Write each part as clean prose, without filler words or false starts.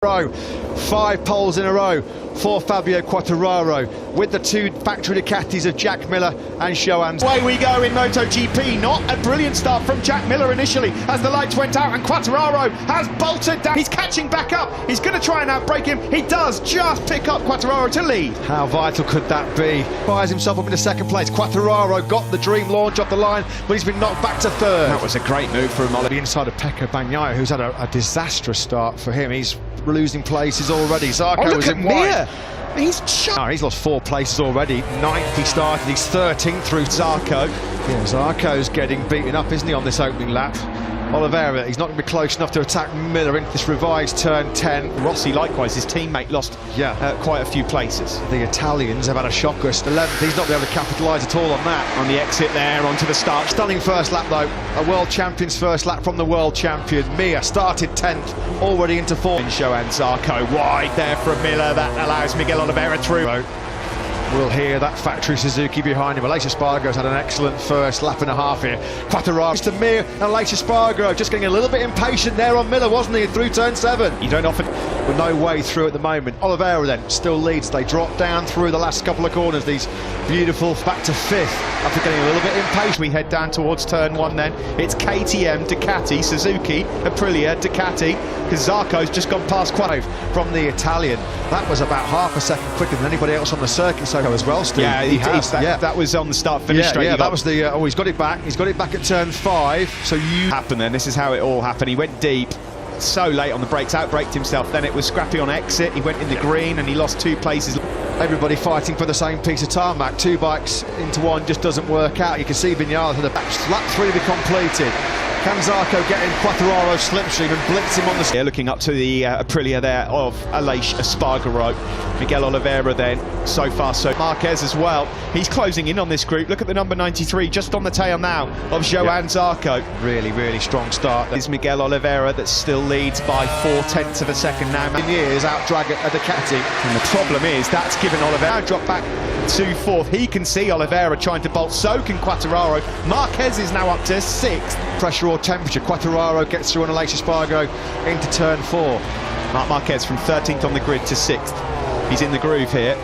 row, 5 poles in a row for Fabio Quartararo, with the two factory Ducatis of Jack Miller and Johan. Away we go in Moto GP. Not a brilliant start from Jack Miller initially as the lights went out, and Quartararo has bolted down. He's catching back up. He's going to try and outbrake him. He does just pick up Quartararo to lead. How vital could that be? Fires himself up into second place. Quartararo got the dream launch off the line, but he's been knocked back to third. That was a great move for him. The inside of Pecco Bagnaia, who's had a disastrous start for him. He's losing places already. Zarco was in white. He's shot. He's lost 4 places already. 9th he started, he's 13th through Zarco. Yeah, Zarco's getting beaten up, isn't he, on this opening lap? Oliveira, he's not going to be close enough to attack Miller into this revised turn 10. Rossi, likewise, his teammate lost quite a few places. The Italians have had a shocker. 11th, he's not been able to capitalise at all on that. On the exit there, onto the start. Stunning first lap though, a world champion's first lap from the world champion. Mir started 10th, already into 4th. And Johan Zarco wide there from Miller, that allows Miguel Oliveira through. We'll hear that factory Suzuki behind him. Aleix Espargaro's had an excellent first lap and a half here. Quartararo to Mir and Aleix Espargaro just getting a little bit impatient there on Miller, wasn't he, through turn 7? You don't often... With no way through at the moment. Oliveira then still leads. They drop down through the last couple of corners. These beautiful back to 5th after getting a little bit impatient. We head down towards turn 1 then. It's KTM, Ducati, Suzuki, Aprilia, Ducati, because Zarco's just gone past Quartararo from the Italian. That was about half a second quicker than anybody else on the circuit so as well, Steve. Yeah, that was on the start-finish straight. Yeah, that was the... he's got it back. He's got it back at turn 5. So happened then. This is how it all happened. He went deep. So late on the brakes, outbraked himself. Then it was scrappy on exit. He went in the green and he lost 2 places. Everybody fighting for the same piece of tarmac. 2 bikes into 1 just doesn't work out. You can see Vinales in the back. Lap 3 to be completed. Can Zarco get in Quartararo's slipstream and blitz him on the... Yeah, looking up to the Aprilia there of Aleix Espargaro. Miguel Oliveira then, so far so. Marquez as well. He's closing in on this group. Look at the number 93 just on the tail now of Johan Zarco. Really, really strong start. There's Miguel Oliveira that still leads by 4/10 of a second now. In years, out-drag a Ducati. And the problem is that's given Oliveira drop back to 4th. He can see Oliveira trying to bolt, so can Quartararo. Marquez is now up to 6th. Pressure or temperature, Quartararo gets through on Aleix Espargaro into turn 4. Marc Marquez from 13th on the grid to 6th. He's in the groove here.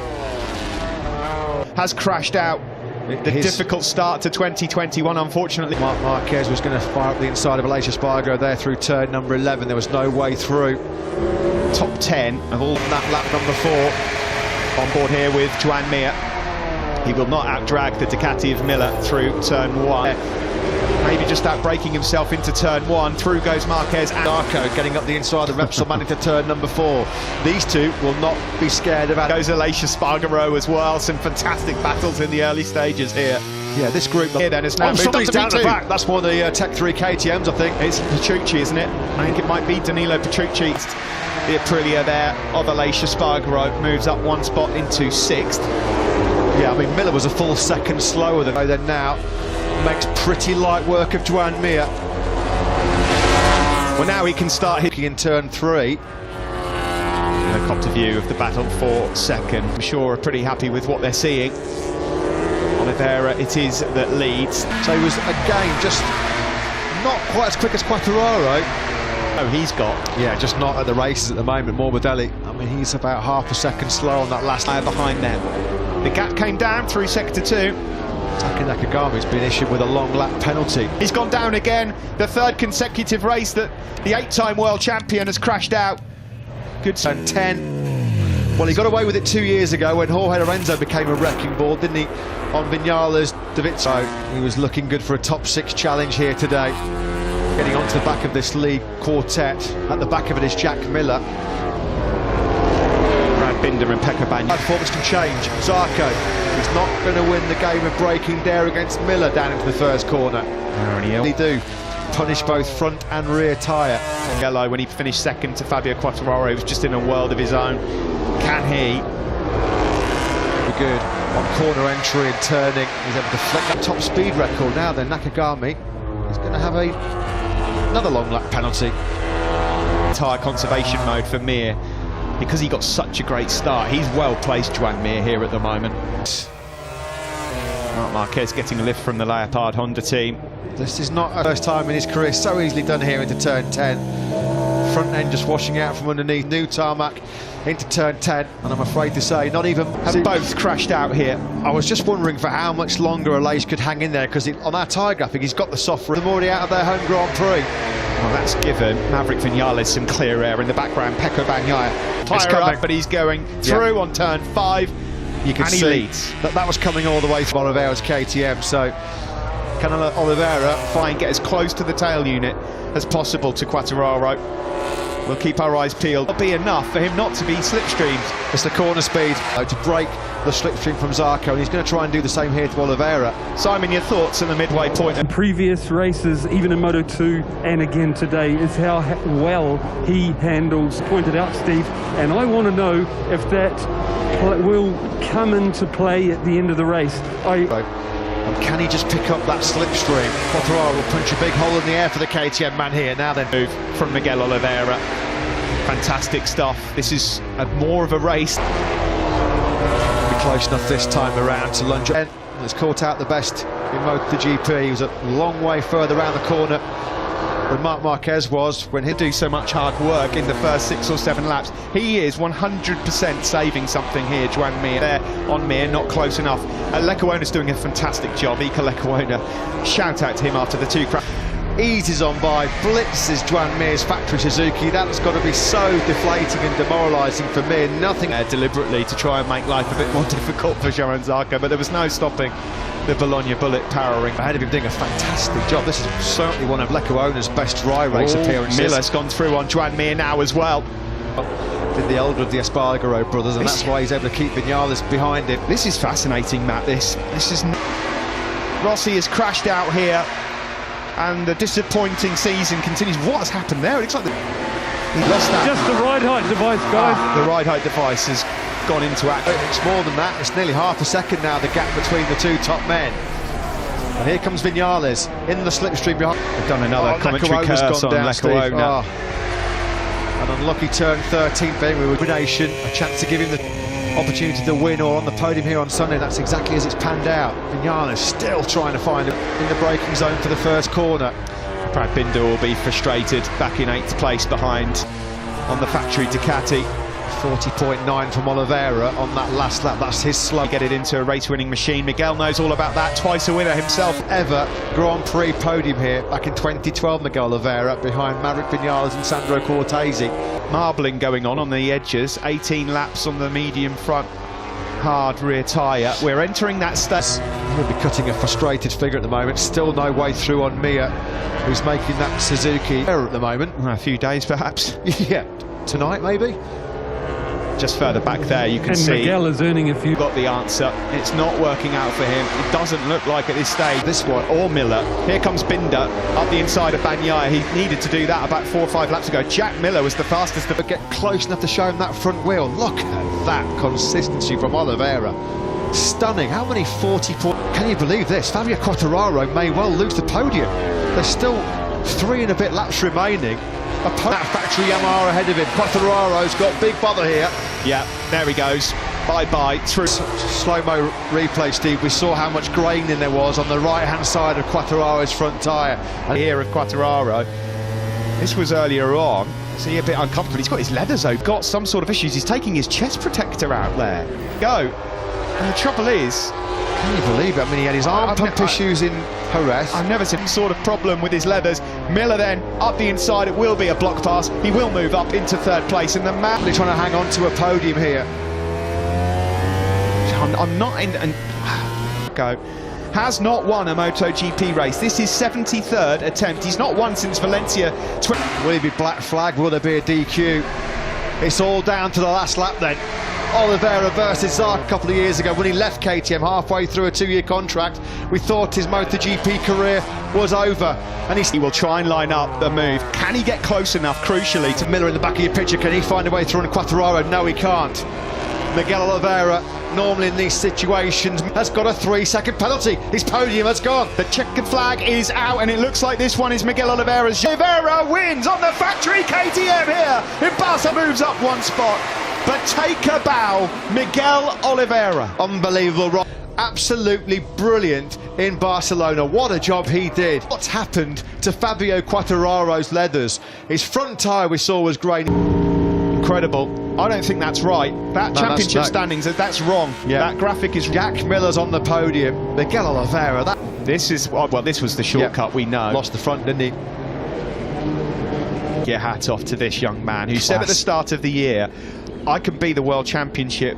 Has crashed out. The difficult start to 2021, unfortunately. Marc Marquez was going to fire up the inside of Aleix Espargaro there through turn number 11. There was no way through. Top 10 of all that lap number 4 on board here with Joan Mir. He will not outdrag the Ducati of Miller through turn 1. Maybe just outbraking himself into turn 1. Through goes Marquez and Zarco getting up the inside of Repsol Man into turn number 4. These two will not be scared about... Goes Aleix Espargaro as well. Some fantastic battles in the early stages here. Yeah, this group here then is now moved somebody's down to the back. That's one of the Tech 3 KTMs, I think. It's Petrucci, isn't it? I think it might be Danilo Petrucci. The Aprilia there of Aleix Espargaro moves up 1 spot into 6th. Yeah, I mean, Miller was a full second slower than now. Makes pretty light work of Joan Mir. Well, now he can start hitting in turn 3. Helicopter view of the battle for 2nd. I'm sure are pretty happy with what they're seeing. Oliveira it is that leads. So he was, again, just not quite as quick as Quartararo. Oh, he's got. Yeah, just not at the races at the moment. Morbidelli, I mean, he's about half a second slow on that last lap behind them. The gap came down through sector 2. Taka Nakagami's been issued with a long lap penalty. He's gone down again. The 3rd consecutive race that the 8-time world champion has crashed out. Good. And 10. Well, he got away with it 2 years ago when Jorge Lorenzo became a wrecking ball, didn't he? On Vinales, Davizio. He was looking good for a top 6 challenge here today. Getting onto the back of this league quartet. At the back of it is Jack Miller. Binder and Pecco Bagnaia. Performance can change. Zarco is not going to win the game of braking there against Miller down into the first corner. They do punish both front and rear tyre. Yellow when he finished 2nd to Fabio Quartararo, he was just in a world of his own. Can he? Good on corner entry and turning. He's able to flick that top speed record. Now then, Nakagami is going to have another long lap penalty. Tyre conservation mode for Mir. Because he got such a great start, he's well placed, Joan Mir, here at the moment. Marc Marquez getting a lift from the Leopard Honda team. This is not the first time in his career so easily done here into turn 10. front end just washing out from underneath. New tarmac into turn 10, and I'm afraid to say not even have both crashed out here. I was just wondering for how much longer Aleix could hang in there, because on our tyre graphic he's got the soft rim. They're already out of their home Grand Prix. Well, that's given Maverick Vinales some clear air in the background. Pecco Bagnaia tyre up, but he's going through on turn 5. You can see leads. that was coming all the way from Oliveira's KTM, so can Oliveira try and get as close to the tail unit as possible to Quartararo? We'll keep our eyes peeled. It'll be enough for him not to be slipstreamed. It's the corner speed to break the slipstream from Zarco, and he's going to try and do the same here to Oliveira. Simon, your thoughts on the midway point? In previous races, even in Moto 2 and again today, is how well he handles, pointed out Steve, and I want to know if that will come into play at the end of the race. And can he just pick up that slipstream? Quartararo will punch a big hole in the air for the KTM man here. Now then, move from Miguel Oliveira. Fantastic stuff. This is more of a race. Be close enough this time around to lunge up. Has caught out the best in Moto GP. He was a long way further around the corner than Marc Marquez was when he'd do so much hard work in the first 6 or 7 laps. He is 100% saving something here, Joan Mir. There on Mir, not close enough. Lecuona's doing a fantastic job. Ika Lecuona, shout out to him after the 2 crashes. Eases on by, blitzes Joan Mir's factory Suzuki. That's got to be so deflating and demoralising for Mir. Nothing deliberately to try and make life a bit more difficult for Joan Zarco, but there was no stopping the Bologna Bullet powering ahead of him, doing a fantastic job. This is certainly one of Lecuona's best dry race appearances. Miller's gone through on Joan Mir now as well. Did the elder of the Espargaro brothers, and that's why he's able to keep Vinales behind him. This is fascinating, Matt. This is Rossi has crashed out here, and the disappointing season continues. What has happened there? It looks like he lost that. Just the ride height device, guys. The ride height device has gone into action. It's more than that. It's nearly half a second now, the gap between the 2 top men. And here comes Vinales in the slipstream behind. They've done another commentary curse on Lecuona. An unlucky turn 13 being with combination, a chance to give him the opportunity to win or on the podium here on Sunday. That's exactly as it's panned out. Vinales still trying to find him in the braking zone for the first corner. Brad Binder will be frustrated, back in 8th place behind on the factory Ducati. 40.9 from Oliveira on that last lap. That's his slow. Get it into a race-winning machine. Miguel knows all about that. Twice a winner himself. Ever Grand Prix podium here back in 2012. Miguel Oliveira behind Maverick Vinales and Sandro Cortese. Marbling going on the edges. 18 laps on the medium front hard rear tyre. We're entering that stage. He'll be cutting a frustrated figure at the moment. Still no way through on Mir, who's making that Suzuki error at the moment. A few days perhaps. Yeah, tonight maybe. Just further back there you can see Miguel is earning a few. Got the answer. It's not working out for him. It doesn't look like at this stage. This one or Miller. Here comes Binder up the inside of Bagnaia. He needed to do that about 4 or 5 laps ago. Jack Miller was the fastest to get close enough to show him that front wheel. Look at that consistency from Oliveira. Stunning. How many 40 points? Can you believe this? Fabio Quartararo may well lose the podium. There's still 3 and a bit laps remaining. That factory Yamaha ahead of him. Quartararo's got big bother here. Yeah, there he goes. Bye-bye. Through slow-mo replay, Steve. We saw how much graining there was on the right-hand side of Quartararo's front tyre. And here of Quartararo. This was earlier on. See, a bit uncomfortable. He's got his leathers though. Got some sort of issues. He's taking his chest protector out there. Go. And the trouble is, can you believe it? I mean, he had his arm pump issues in Jerez. I've never seen any sort of problem with his leathers. Miller then up the inside. It will be a block pass. He will move up into 3rd place. And the man trying to hang on to a podium here. I'm not in. Go. Has not won a Moto GP race. This is 73rd attempt. He's not won since Valencia. Will he be black flag? Will there be a DQ? It's all down to the last lap then. Oliveira versus Zarco a couple of years ago when he left KTM halfway through a 2-year contract. We thought his MotoGP career was over, and he will try and line up the move. Can he get close enough, crucially, to Miller in the back of your picture? Can he find a way through on Quartararo? No, he can't. Miguel Oliveira, normally in these situations, has got a 3-second penalty. His podium has gone. The checkered flag is out, and it looks like this one is Miguel Oliveira's. Oliveira wins on the factory KTM here. Ibasa moves up 1 spot. But take a bow, Miguel Oliveira. Unbelievable. absolutely brilliant in Barcelona. What a job he did. What's happened to Fabio Quartararo's leathers? His front tyre we saw was great. Incredible. I don't think that's right. That championship standings, that's wrong. Yeah. That graphic is... Jack Miller's on the podium. Miguel Oliveira, This is, well, this was the shortcut, we know. lost the front, didn't he? Your hat off to this young man who said at the start of the year, I can be the World Championship